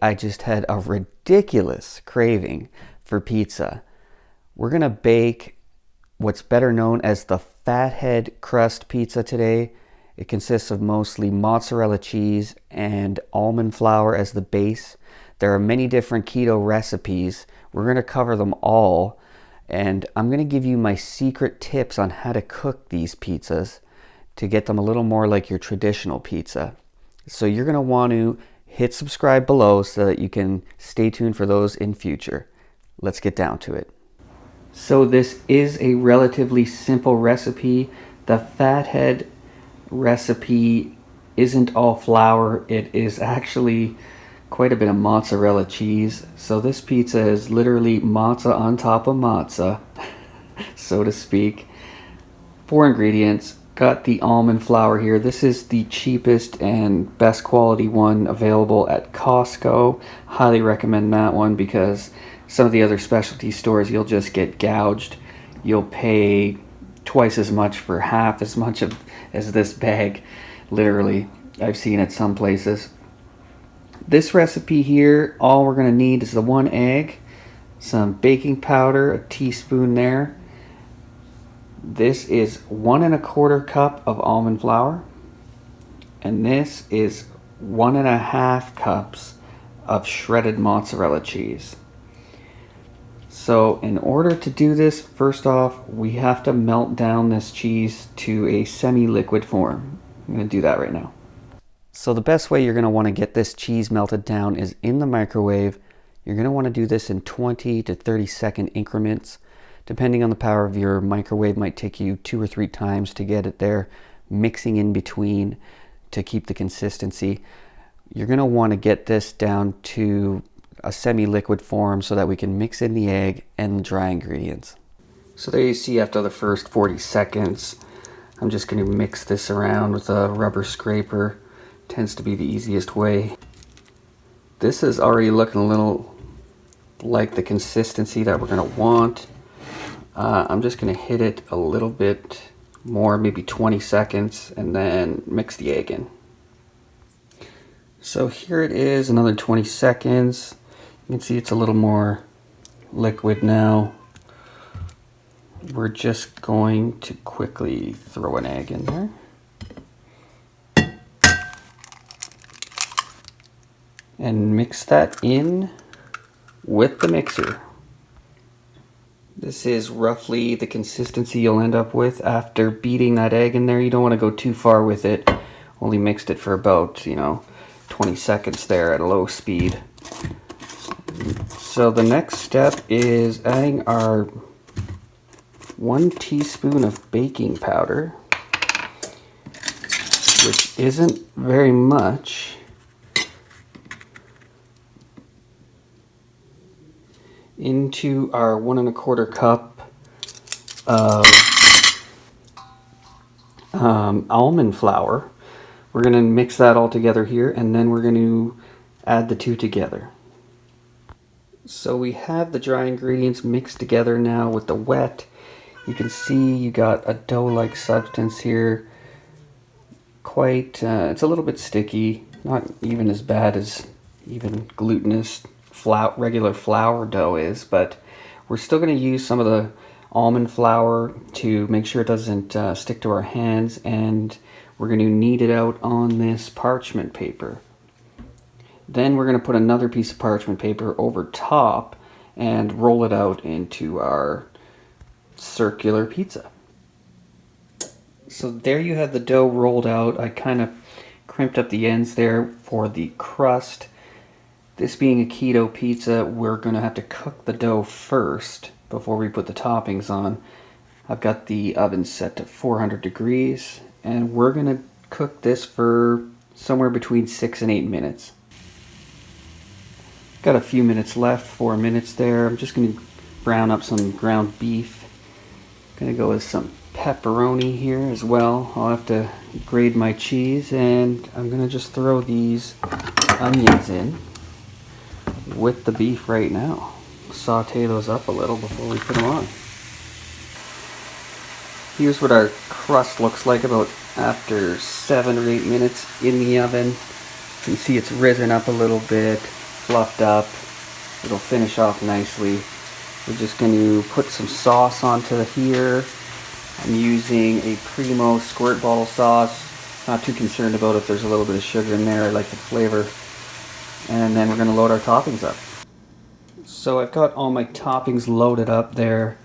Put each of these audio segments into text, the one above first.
I just had a ridiculous craving for pizza. We're gonna bake what's better known as the fathead crust pizza today. It consists of mostly mozzarella cheese and almond flour as the base. There are many different keto recipes. We're gonna cover them all, and I'm gonna give you my secret tips on how to cook these pizzas to get them a little more like your traditional pizza. So you're gonna want to hit subscribe below so that you can stay tuned for those in future. Let's get down to it. So this is a relatively simple recipe. The fathead recipe isn't all flour. It is actually quite a bit of mozzarella cheese. So this pizza is literally mozza on top of mozza, so to speak. 4 ingredients. Got the almond flour here. This is the cheapest and best quality one available at Costco. Highly recommend that one because some of the other specialty stores you'll just get gouged. You'll pay twice as much for half as much as this bag. Literally, I've seen it some places. This recipe here, all we're going to need is the 1 egg, some baking powder, a teaspoon there. This is 1 1/4 cup of almond flour, and this is 1 1/2 cups of shredded mozzarella cheese. So in order to do this, first off, we have to melt down this cheese to a semi-liquid form. I'm going to do that right now. So the best way you're going to want to get this cheese melted down is in the microwave. You're going to want to do this in 20 to 30 second increments. Depending on the power of your microwave, might take you 2 or 3 times to get it there, mixing in between to keep the consistency. You're going to want to get this down to a semi-liquid form so that we can mix in the egg and the dry ingredients. So there you see after the first 40 seconds, I'm just going to mix this around with a rubber scraper. Tends to be the easiest way. This is already looking a little like the consistency that we're going to want. I'm just going to hit it a little bit more, maybe 20 seconds, and then mix the egg in. So here it is, another 20 seconds. You can see it's a little more liquid now. We're just going to quickly throw an egg in there. And mix that in with the mixer. This is roughly the consistency you'll end up with after beating that egg in there. You don't want to go too far with it. Only mixed it for about, 20 seconds there at a low speed. So the next step is adding our 1 teaspoon of baking powder, which isn't very much. Into our 1 1/4 cup of almond flour. We're going to mix that all together here, and then we're going to add the two together. So we have the dry ingredients mixed together now with the wet. You can see you got a dough-like substance here. It's a little bit sticky, not even as bad as even glutenous regular flour dough is, but we're still going to use some of the almond flour to make sure it doesn't stick to our hands, and we're going to knead it out on this parchment paper. Then we're going to put another piece of parchment paper over top and roll it out into our circular pizza. So there you have the dough rolled out. I kind of crimped up the ends there for the crust. This being a keto pizza, we're going to have to cook the dough first before we put the toppings on. I've got the oven set to 400 degrees, and we're going to cook this for somewhere between 6 and 8 minutes. Got a few minutes left, 4 minutes there. I'm just going to brown up some ground beef. Going to go with some pepperoni here as well. I'll have to grate my cheese, and I'm going to just throw these onions in with the beef right now. Saute those up a little before we put them on. Here's what our crust looks like about after 7 or 8 minutes in the oven. You can see it's risen up a little bit. fluffed up. It'll finish off nicely. We're just going to put some sauce onto here. I'm using a Primo squirt bottle sauce. Not too concerned about if there's a little bit of sugar in there. I like the flavor. And then we're going to load our toppings up. So I've got all my toppings loaded up there.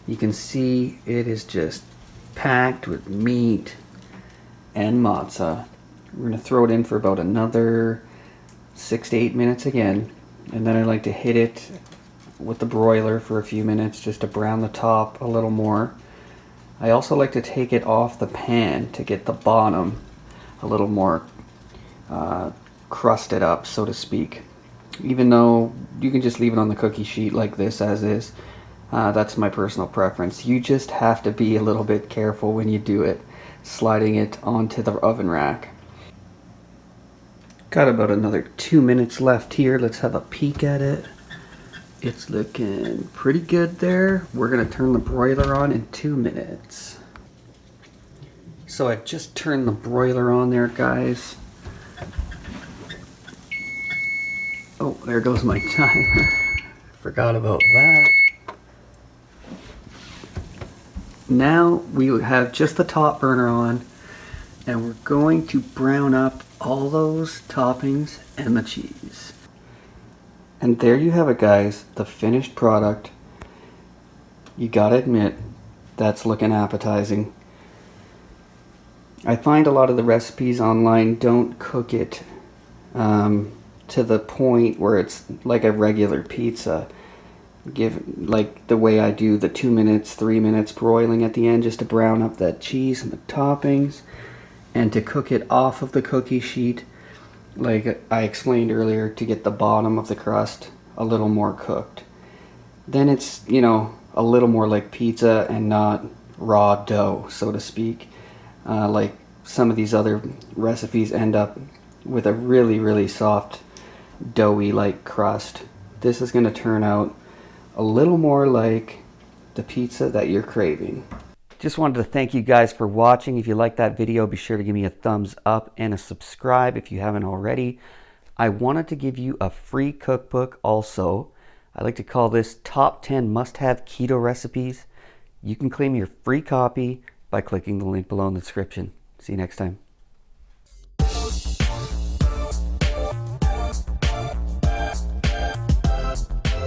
You can see it is just packed with meat and mozza. We're going to throw it in for about another 6 to 8 minutes again. And then I like to hit it with the broiler for a few minutes just to brown the top a little more. I also like to take it off the pan to get the bottom a little more crusted up, so to speak. Even though you can just leave it on the cookie sheet like this as is. That's my personal preference. You just have to be a little bit careful when you do it, sliding it onto the oven rack. Got about another 2 minutes left here. Let's have a peek at it. It's looking pretty good there. We're gonna turn the broiler on in 2 minutes. So I've just turned the broiler on there, guys. Oh, there goes my timer. Forgot about that. Now we have just the top burner on, and we're going to brown up all those toppings and the cheese. And there you have it, guys, the finished product. You gotta admit, that's looking appetizing. I find a lot of the recipes online don't cook it to the point where it's like a regular pizza. Like the way I do the 2 minutes, 3 minutes broiling at the end just to brown up that cheese and the toppings, and to cook it off of the cookie sheet like I explained earlier, to get the bottom of the crust a little more cooked. Then it's, you know, a little more like pizza and not raw dough, so to speak. Like some of these other recipes end up with a really, really soft, doughy like crust. This is going to turn out a little more like the pizza that you're craving. Just wanted to thank you guys for watching. If you liked that video, be sure to give me a thumbs up and a subscribe if you haven't already. I wanted to give you a free cookbook also. I like to call this Top 10 Must-Have Keto Recipes. You can claim your free copy by clicking the link below in the description. See you next time.